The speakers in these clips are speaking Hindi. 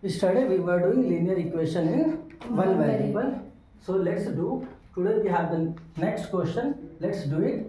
Yesterday we were doing linear equation in one variable. So let's do. Today we have the next question. Let's do it.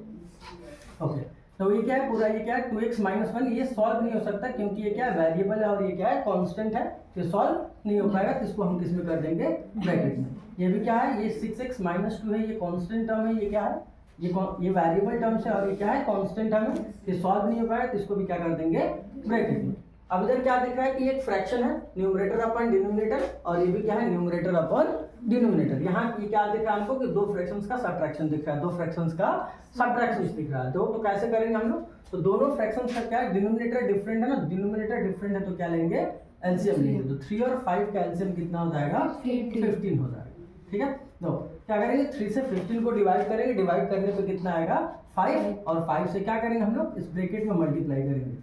Okay. तो ये क्या है, पूरा ये क्या है 2x माइनस वन, ये सॉल्व नहीं हो सकता क्योंकि ये क्या है वेरिएबल है और ये क्या है कांस्टेंट है, ये सॉल्व नहीं हो पाएगा। तो इसको हम किस में कर देंगे, ब्रैकेट में। ये भी क्या है, ये 6x माइनस 2 है, ये कांस्टेंट टर्म है, ये क्या है, ये वेरिएबल टर्म से और ये क्या है कांस्टेंट टर्म है, ये सॉल्व नहीं हो पाएगा। तो इसको भी क्या कर देंगे, ब्रैकेट में। अब इधर क्या दिख रहा है कि एक फ्रैक्शन है, न्यूमरेटर अपन डिनोमिनेटर, और ये भी क्या है न्यूमरेटर अपन डिनोमिनेटर। यहाँ ये क्या दिख रहा है हमको कि दो फ्रैक्शंस का सब्ट्रैक्शन दिख रहा है, दो फ्रैक्शंस का सब्ट्रैक्शन दिख रहा है। तो कैसे करेंगे हम लोग, तो दोनों फ्रैक्शंस का क्या है, डिनोमिनेटर डिफरेंट है ना, डिनोमिनेटर डिफरेंट है तो क्या लेंगे, एलसीएम लेंगे। तो 3 और 5 का एलसीएम कितना हो जाएगा, 15 हो जाएगा। ठीक है, तो क्या करेंगे, 3 से 15 को डिवाइड करेंगे, डिवाइड करने पे कितना आएगा 5, और 5 से क्या करेंगे हम लोग इस ब्रैकेट में मल्टीप्लाई करेंगे।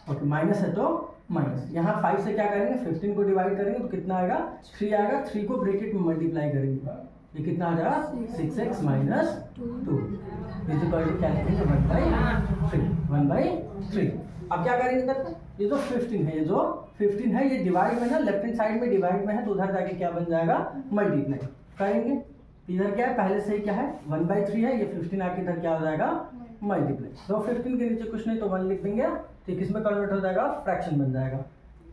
ओके, माइनस है तो माइनस, यहाँ 5 से क्या करेंगे 15 को डिवाइड करेंगे तो कितना आएगा 3 आएगा, 3 को ब्रैकेट में मल्टीप्लाई करेंगे, ये कितना आ जाएगा 6x minus 2 is equal to क्या लिखेंगे 1/3। अब क्या करेंगे इधर, ये जो 15 है, ये जो 15 है ये डिवाइड में ना, लेफ्ट हैंड साइड में डिवाइड में है तो उधर जाके क्या बन जाएगा मल्टीप्लाई करेंगे। इधर क्या है पहले से ही क्या है 1/3 है, ये 15 आके इधर क्या हो जाएगा मल्टीप्लाई। तो 15 के नीचे कुछ नहीं तो 1 लिख देंगे, तो किसमें कन्वर्ट हो जाएगा, फ्रैक्शन बन जाएगा।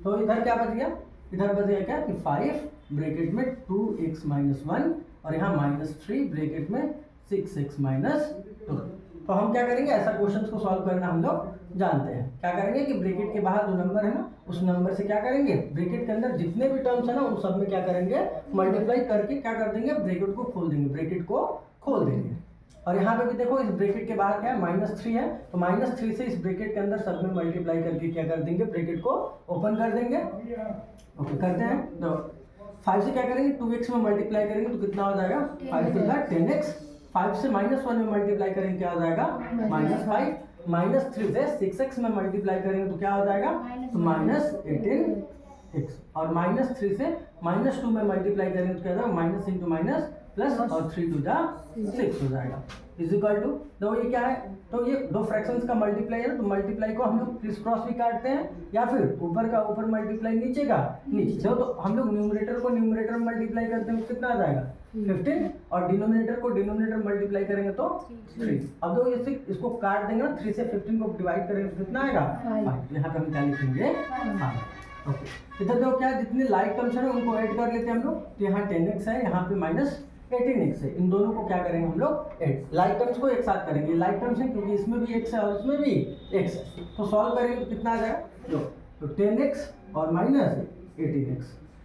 तो इधर क्या बच गया, इधर बच गया क्या कि 5 ब्रैकेट में 2x माइनस 1 और यहाँ -3 ब्रैकेट में 6x माइनस 2। तो हम क्या करेंगे, ऐसा क्वेश्चन को सॉल्व करना हम लोग जानते हैं। क्या करेंगे कि ब्रैकेट के बाहर जो नंबर है ना, उस नंबर से क्या करेंगे, ब्रैकेट के अंदर जितने भी टर्म्स है ना उन सब में क्या करेंगे मल्टीप्लाई करके क्या कर देंगे, ब्रैकेट को खोल देंगे, ब्रैकेट को खोल देंगे। और यहाँ पे भी देखो इस ब्रैकेट के बाहर क्या है -3 है, तो -3 से इस ब्रैकेट के अंदर सब में मल्टीप्लाई करके क्या कर देंगे, ब्रैकेट को ओपन कर देंगे। ओके, करते हैं। तो 5 से क्या करेंगे 2x में मल्टीप्लाई करेंगे तो कितना हो जाएगा 5 to 10x, 5 से -1 में मल्टीप्लाई करेंगे क्या हो जाएगा -5, -3 से 6x में मल्टीप्लाई करेंगे तो क्या हो जाएगा तो -18x, और -3 से -2 में मल्टीप्लाई करेंगे तो क्या हो जाएगा माइनस इंटू माइनस प्लस और 3 to 6 हो जाएगा इज इक्वल टू। तो ये क्या है, तो ये दो फ्रैक्शंस का मल्टीप्लाई है, तो मल्टीप्लाई को हम लोग क्रिस क्रॉस भी काटते हैं, या फिर ऊपर का ऊपर मल्टीप्लाई नीचे का नीचे। तो हम लोग न्यूमरेटर को न्यूमरेटर में मल्टीप्लाई करते हैं तो कितना आ जाएगा 15, और डिनोमिनेटर को डिनोमिनेटर मल्टीप्लाई करेंगे तो 3। अब तो ये इसको काट देंगे ना, 3 से 15 को डिवाइड करेंगे तो कितना आएगा 5। यहाँ पे हम क्या लिखेंगे 5। ओके, इधर जो क्या है जितने लाइक टर्म्स है उनको ऐड कर लेते हैं हम लोग। तो यहाँ 10x है, यहाँ पे -18x है, इन दोनों को क्या करेंगे हम लोग ऐड, लाइक टर्म्स को एक साथ करेंगे। लाइक टर्म्स है क्योंकि इसमें भी x है और इसमें भी x है, तो सॉल्व करेंगे तो कितना आ जाएगा, तो 10x और -18x,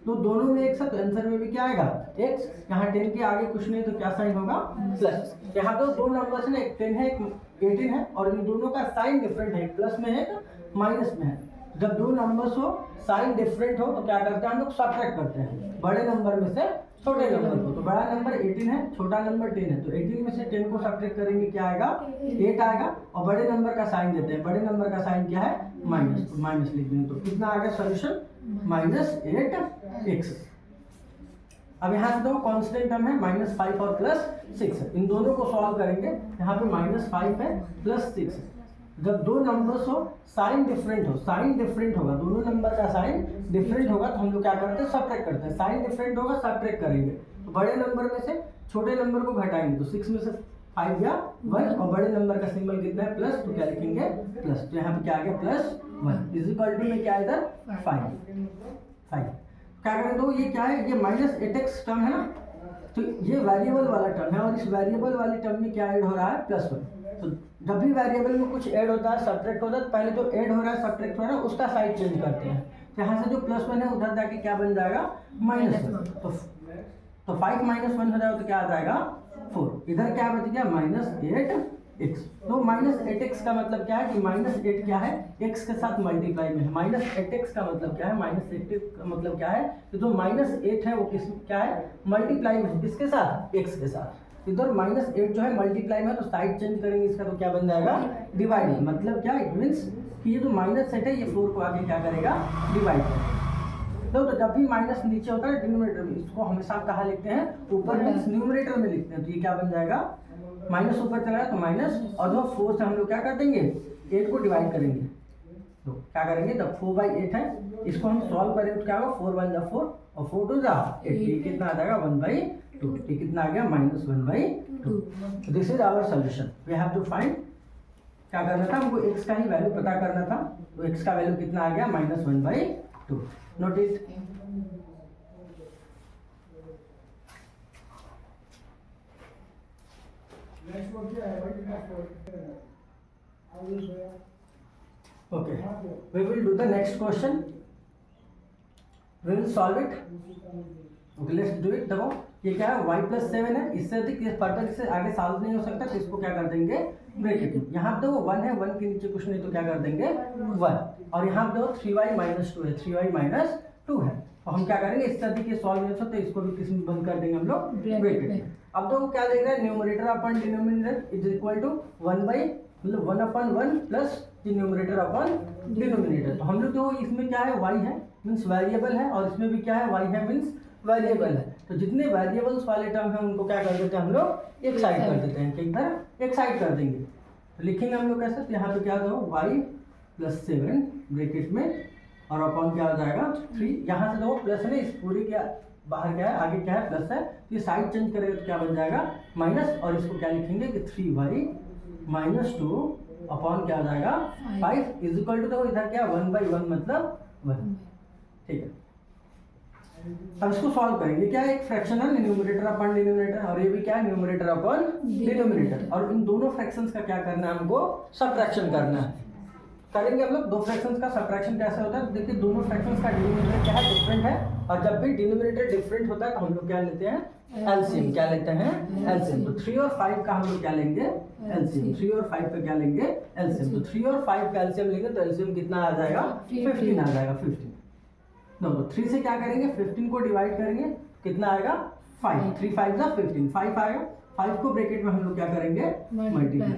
तो दोनों में x है तो आंसर में भी क्या आएगा x। यहाँ 10 के आगे कुछ नहीं तो क्या साइन होगा प्लस। यहाँ तो दो नंबर्स है ना, एक 10 है एक 18 है, और इन दोनों का साइन डिफरेंट है, प्लस में है तो माइनस में है। जब दो नंबर्स हो साइन डिफरेंट हो तो क्या करते हैं हम लोग सब्ट्रैक्ट करते हैं बड़े नंबर में से छोटे नंबर को। तो बड़ा नंबर 18 है, छोटा नंबर 10 है, तो 18 में से 10 को सब्ट्रैक्ट करेंगे क्या आएगा 8 आएगा, और बड़े नंबर का साइन देते हैं, बड़े नंबर का साइन क्या है माइनस, तो माइनस लिख देंगे। तो कितना आ गया सॉल्यूशन -8x। अब यहाँ से देखो कांस्टेंट टर्म है -5 और +6 है, इन दोनों को सॉल्व करेंगे। यहाँ पे -5 है +6 है, जब दो नंबर्स हो साइन डिफरेंट हो, साइन डिफरेंट होगा, दोनों नंबर का साइन डिफरेंट होगा तो हम लोग क्या करते हैं सब्ट्रैक्ट करते हैं। साइन डिफरेंट होगा सब्ट्रैक्ट करेंगे, तो बड़े नंबर में से छोटे नंबर को घटाएंगे, तो 6 में से 5 गया 1, और बड़े नंबर का सिंबल कितना है प्लस, तो क्या लिखेंगे प्लस। तो यहाँ पे क्या आ गया +1 इज इक्वल टू में क्या है इधर 5। क्या करें, तो ये क्या है, ये -8x टर्म है ना, तो ये वेरिएबल वाला टर्म है, और इस वेरिएबल वाले टर्म में क्या ऐड हो रहा है +1। तो जब भी वेरिएबल में कुछ ऐड होता है सब्ट्रैक्ट होता है, तो पहले जो ऐड हो रहा है सब्ट्रैक्ट हो रहा है उसका साइड चेंज करते हैं। तो यहाँ से जो +1 है उधर जाके क्या बन जाएगा -1, तो 5 - 1 हो जाएगा तो क्या आ जाएगा 4। इधर क्या बच गया -8x। तो -8x का मतलब क्या है कि -8 क्या है x के साथ मल्टीप्लाई में है, -8x का मतलब क्या है, -8 का मतलब क्या है कि जो -8 है वो किस क्या है मल्टीप्लाई में है, किसके साथ x के साथ। इधर -8 जो है मल्टीप्लाई में, तो साइड चेंज करेंगे इसका तो क्या बन जाएगा डिवाइड। मतलब क्या इट मीन्स कि ये जो -8 है ये 4 को आगे क्या करेगा डिवाइड करेगा। तो जब भी माइनस नीचे होता है डिनोमिनेटर में, इसको हमेशा कहाँ लिखते हैं ऊपर मीन्स न्यूमरेटर में लिखते हैं। तो ये क्या बन जाएगा माइनस ऊपर चला तो माइनस, और जो 4 से हम लोग क्या कर देंगे 8 को डिवाइड करेंगे, तो क्या करेंगे, जब 4/8 है इसको हम सॉल्व करें तो क्या होगा, 4 1 जा 4 और 4 2 जा 8, ये कितना आ जाएगा 1/2, ये कितना आ गया -1/2। This is our solution. We have to find, क्या करना था हमको x का ही वैल्यू पता करना था, तो x का वैल्यू कितना आ गया -1/2। Note it. Okay, we will do the next question. We will solve it. Okay, let's do it. देखो ये क्या है, y+7 है, इससे अधिक ये फर्दर इससे आगे सॉल्व नहीं हो सकता, तो इसको क्या कर देंगे ब्रैकेट में। यहाँ पे देखो 1 है, 1 के नीचे कुछ नहीं तो क्या कर देंगे 1, और यहाँ पे देखो 3y-2 है, 3y-2 है, और हम क्या करेंगे इससे अधिक ये सॉल्व नहीं हो सकता, इसको भी किस में बंद कर देंगे हम लोग ब्रैकेट में। अब देखो क्या देख रहे हैं, numerator upon denominator is equal to 1/1 plus numerator upon denominator. तो हम लोग तो इसमें क्या है y है मीन्स वेरिएबल है, और इसमें भी क्या है y है मीन्स वेरिएबल है। तो जितने वेरिएबल्स वाले टर्म हैं उनको क्या कर देते हैं हम लोग एक साइड कर देते हैं, किधर एक साइड कर देंगे। तो लिखेंगे हम लोग कैसे, तो यहाँ पे क्या होगा y+7 ब्रैकेट में और अपॉन क्या हो जाएगा 3, यहाँ से देखो प्लस है ना, इस पूरे क्या बाहर क्या है आगे क्या है प्लस है, तो ये साइड चेंज करेगा तो क्या बन जाएगा माइनस, और इसको क्या लिखेंगे कि 3y-2 अपॉन क्या हो जाएगा 5 इज इक्वल टू, देखो इधर क्या 1/1 मतलब 1। ठीक है, अब इसको सॉल्व करेंगे। क्या है, एक फ्रैक्शन है न्यूमरेटर अपॉन डिनोमिनेटर, और ये भी क्या है न्यूमरेटर अपॉन डिनोमिनेटर, और इन दोनों फ्रैक्शंस का क्या करना है हमको सबट्रैक्शन करना है। करेंगे हम लोग दो फ्रैक्शंस का सबट्रैक्शन कैसे होता है, देखिए दोनों फ्रैक्शंस का डिनोमिनेटर क्या है डिफरेंट है, और जब भी डिनोमिनेटर डिफरेंट होता है तो हम लोग क्या लेते हैं एलसीएम, क्या लेते हैं एलसीएम। तो 3 और 5 का हम लोग क्या लेंगे एलसीएम, 3 और 5 का क्या लेंगे एलसीएम। तो 3 और 5 का एलसीएम लेंगे तो एलसीएम कितना आ जाएगा 15 आ जाएगा 15। तो 3 से क्या करेंगे 15 को डिवाइड करेंगे, कितना आएगा 5, 3 5 जा 15, 5 आएगा, 5 को ब्रैकेट में हम लोग क्या करेंगे मल्टीप्लाई।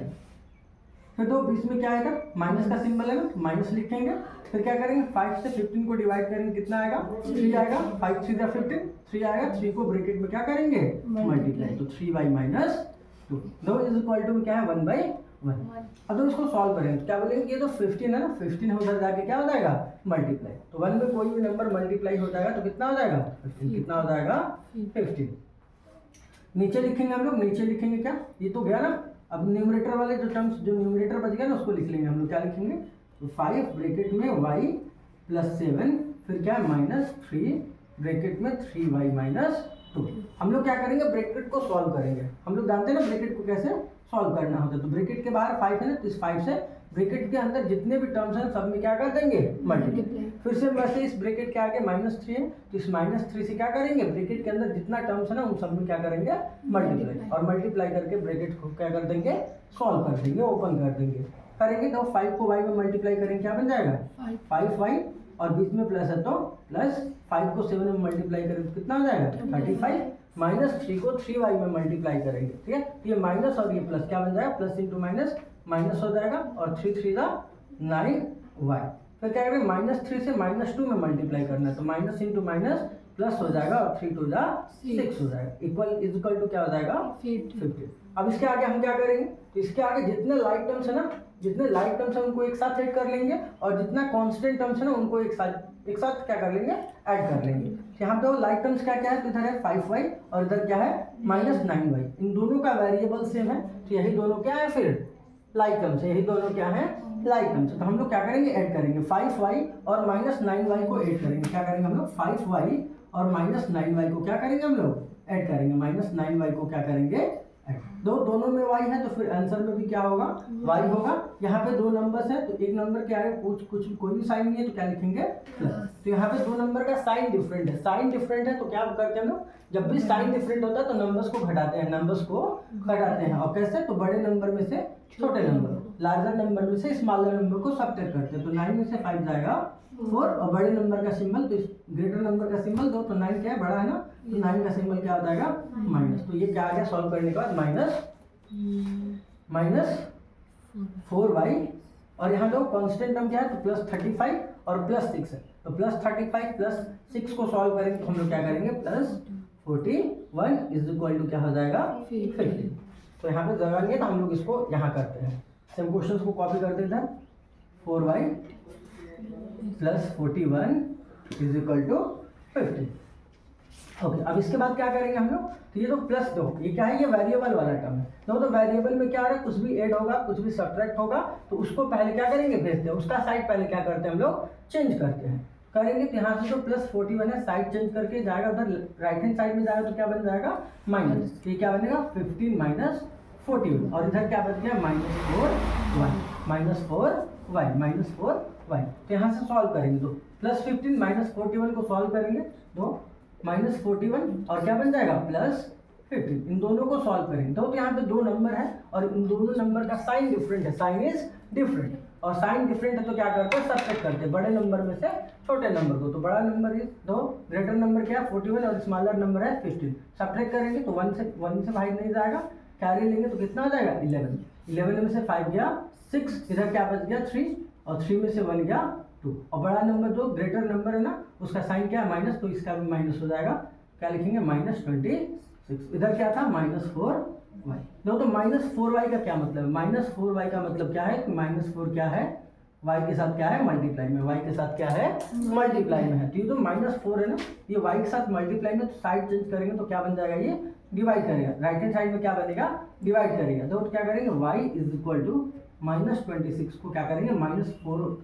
फिर तो बीच में क्या आएगा माइनस का सिंबल है ना, माइनस लिखेंगे, फिर क्या करेंगे 5 से 15 को डिवाइड करेंगे, कितना आएगा 3 आएगा, 5 3 जा 15, 3 आएगा, 3 को ब्रैकेट में क्या करेंगे मल्टीप्लाई, तो 3y-2 दो इज इक्वल टू क्या है 1/1। अब तो इसको सॉल्व करेंगे तो क्या बोलेंगे, ये तो 15 है ना, 15 उधर जाके क्या हो जाएगा मल्टीप्लाई, तो 1 में कोई भी नंबर मल्टीप्लाई हो जाएगा तो कितना हो जाएगा 15, कितना हो जाएगा 15। नीचे लिखेंगे हम लोग, नीचे लिखेंगे क्या, ये तो गया ना, अब न्यूमरेटर वाले जो टर्म्स जो न्यूमरेटर बच गया ना उसको लिख लेंगे हम लोग, क्या लिखेंगे तो 5 ब्रैकेट में y+7 फिर क्या -3 ब्रैकेट में 3y-2। हम लोग क्या करेंगे ब्रैकेट को सॉल्व करेंगे, हम लोग जानते हैं ना ब्रैकेट को कैसे सॉल्व करना होता है। तो ब्रैकेट के बाहर 5 है ना, तो इस 5 से ब्रैकेट के अंदर जितने भी टर्म्स हैं सब में क्या कर देंगे मल्टीप्लाई। फिर से वैसे इस ब्रैकेट के आगे -3 है तो इस -3 से क्या करेंगे ब्रैकेट के अंदर जितना टर्म्स है ना उन सब में क्या करेंगे मल्टीप्लाई, और मल्टीप्लाई करके ब्रैकेट को क्या कर देंगे सॉल्व कर देंगे, ओपन कर देंगे। करेंगे तो 5 को y में मल्टीप्लाई करेंगे क्या बन जाएगा 5y, और बीच में प्लस है तो प्लस, 5 को 7 में मल्टीप्लाई करेंगे तो कितना हो जाएगा 35, -3 को 3y में मल्टीप्लाई करेंगे, ठीक है, ये माइनस और ये प्लस क्या बन जाएगा प्लस इंटू माइनस माइनस हो जाएगा, और 3 3 जा 9y। फिर क्या करेंगे -3 से -2 में मल्टीप्लाई करना है, तो माइनस इंटू माइनस प्लस हो जाएगा, और 3 2 जा 6 हो जाएगा, इक्वल टू क्या हो जाएगा 50। अब इसके आगे हम क्या करेंगे, तो इसके आगे जितने लाइक टर्म्स है ना, जितने लाइक टर्म्स है उनको एक साथ ऐड कर लेंगे, और जितना कांस्टेंट टर्म्स है ना उनको एक साथ क्या कर लेंगे ऐड कर लेंगे। यहाँ पे लाइक टर्म्स क्या क्या है, तो इधर है 5y और इधर क्या है -9y, इन दोनों का वेरिएबल सेम है, तो यही दोनों क्या है फिर लाइक टर्म्स है, यही दोनों क्या है लाइक टर्म्स। तो हम लोग क्या करेंगे ऐड करेंगे 5y और -9y को ऐड करेंगे, क्या करेंगे हम लोग 5y और -9y को क्या करेंगे हम लोग ऐड करेंगे, -9y को क्या करेंगे दोनों में y है, तो फिर आंसर में भी क्या होगा y होगा। यहाँ पे दो नंबर्स है तो एक नंबर क्या है कुछ कोई भी साइन नहीं है तो क्या लिखेंगे प्लस, तो यहाँ पे दो नंबर का साइन डिफरेंट है, साइन डिफरेंट है तो क्या करते हैं हम लोग, जब भी साइन डिफरेंट होता है तो नंबर्स को घटाते हैं, और कैसे, तो बड़े नंबर में से छोटे नंबर, लार्जर नंबर में से स्मॉलर नंबर को सब्ट्रैक्ट करते हैं। तो 9 में से 5 जाएगा 4, और बड़े नंबर का सिंबल तो ग्रेटर नंबर का सिंबल दो, तो 9 क्या है बड़ा है ना, तो 9 का सिंबल क्या हो जाएगा माइनस। तो ये क्या आ गया सॉल्व करने के बाद -4y, और यहाँ लोग कांस्टेंट टर्म क्या है तो +35 और +6 है, तो +35 +6 को सॉल्व करेंगे तो हम लोग क्या करेंगे +41 इज इक्वल टू क्या हो जाएगा 50। तो यहाँ पे जगह नहीं है तो हम लोग इसको यहाँ करते हैं, सेम क्वेश्चन को कॉपी करते हैं इधर 4y plus 41 is equal to 50। Okay, अब इसके बाद क्या करेंगे हम लोग, तो ये तो प्लस दो, ये क्या है, ये वेरिएबल वाला टर्म है। तो वेरिएबल में क्या है, कुछ भी ऐड होगा कुछ भी सब्ट्रैक्ट होगा, तो उसको पहले क्या करेंगे, भेजते हैं, उसका साइड पहले क्या करते हैं हम लोग, चेंज करते हैं। करेंगे तो यहाँ से जो प्लस 41 है साइड चेंज करके जाएगा उधर राइट हैंड साइड में जाएगा, तो क्या बन जाएगा माइनस, ये क्या बनेगा 15 माइनस 41, और इधर क्या बच गया -4y, -4y। तो यहाँ से सॉल्व करेंगे, तो प्लस 15 माइनस 41 को सॉल्व करेंगे, तो -41 और क्या बन जाएगा +15, इन दोनों को सॉल्व करेंगे। तो यहाँ पे दो नंबर है और इन दोनों नंबर का साइन डिफरेंट है, साइन इज डिफरेंट, और साइन डिफरेंट है तो क्या करते हैं, सब्ट्रैक्ट करते हैं बड़े नंबर में से छोटे नंबर को। तो बड़ा नंबर इज दो, ग्रेटर नंबर क्या है 41 और स्मॉलर नंबर है 15, सब्ट्रैक्ट करेंगे तो 1 से भाग नहीं जाएगा, कैरी लेंगे तो कितना आ जाएगा 11 में से 5 गया 6, इधर क्या बच गया 3, और 3 में से 1 गया 2, और बड़ा नंबर जो ग्रेटर नंबर है ना उसका साइन क्या है माइनस, तो इसका भी माइनस हो जाएगा, क्या लिखेंगे -26, इधर क्या था -4y। तो -4y का क्या मतलब है, -4y का मतलब क्या है कि -4 क्या है y के साथ क्या है मल्टीप्लाई में, y के साथ क्या है मल्टीप्लाई में है, तो ये तो -4 है ना, ये y के साथ मल्टीप्लाई में, तो साइड चेंज करेंगे तो क्या बन जाएगा, ये डिवाइड करेगा, राइट हैंड साइड में क्या बनेगा डिवाइड करेगा, तो क्या करेंगे y इज इक्वल टू -26 को क्या करेंगे -4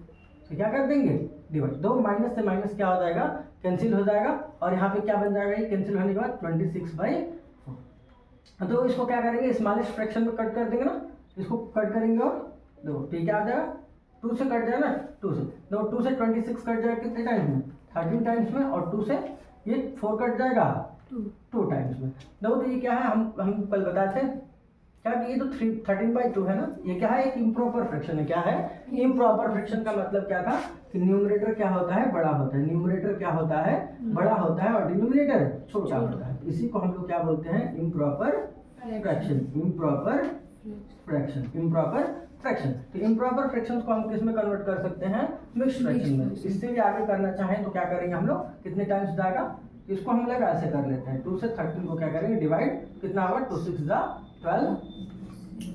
से क्या कर देंगे डिवाइड, दो माइनस से माइनस क्या हो जाएगा कैंसिल हो जाएगा, और यहाँ पे क्या बन जाएगा, ये कैंसिल होने के बाद 26/4। तो इसको क्या करेंगे स्मॉलेस्ट फ्रैक्शन में कट कर देंगे ना, इसको कट करेंगे और देखो ठीक है आ जाएगा, 2 से कट जाएगा ना, 2 से, देखो 2 से 26 कट जाएगा कितने टाइम्स में 13 टाइम्स में, और 2 से ये 4 कट जाएगा 2 टाइम्स में। देखो तो ये क्या है, हम कल बताते हैं क्या कि ये तो 13/2 है ना, ये क्या है एक इम्प्रॉपर फ्रैक्शन है, क्या है इम्प्रॉपर फ्रैक्शन का मतलब क्या था कि न्यूमरेटर क्या होता है बड़ा होता है, न्यूमरेटर क्या होता है बड़ा होता है, और डिनोमिनेटर छोटा होता है, इसी को हम लोग क्या बोलते हैं इम्प्रॉपर फ्रैक्शन, इम्प्रॉपर फ्रैक्शन। तो इम्प्रॉपर फ्रैक्शंस को हम किस में कन्वर्ट कर सकते हैं, मिक्स्ड फ्रैक्शन में। इससे भी आगे करना चाहें तो क्या करेंगे हम लोग, कितने टाइम्स जाएगा, इसको हम लोग ऐसे कर लेते हैं, 2 से 13 को क्या करेंगे डिवाइड, कितना होगा 2 6 12,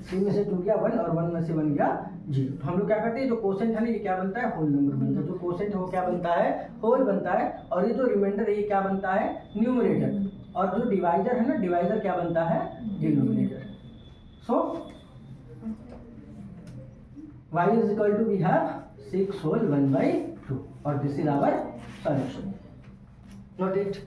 3 में से 2 गया 1 और 1 में से 1 गया 0। तो हम लोग क्या करते हैं, जो कोसेंट है ना ये क्या बनता है होल नंबर बनता है, जो कोसेंट है वो क्या बनता है होल बनता है, और ये जो रिमाइंडर है ये क्या बनता है न्यूमरेटर, और जो डिवाइजर है ना डिवाइजर क्या बनता है denominator. So y is equal to we have 6 whole 1/2, और this is our solution. Note it.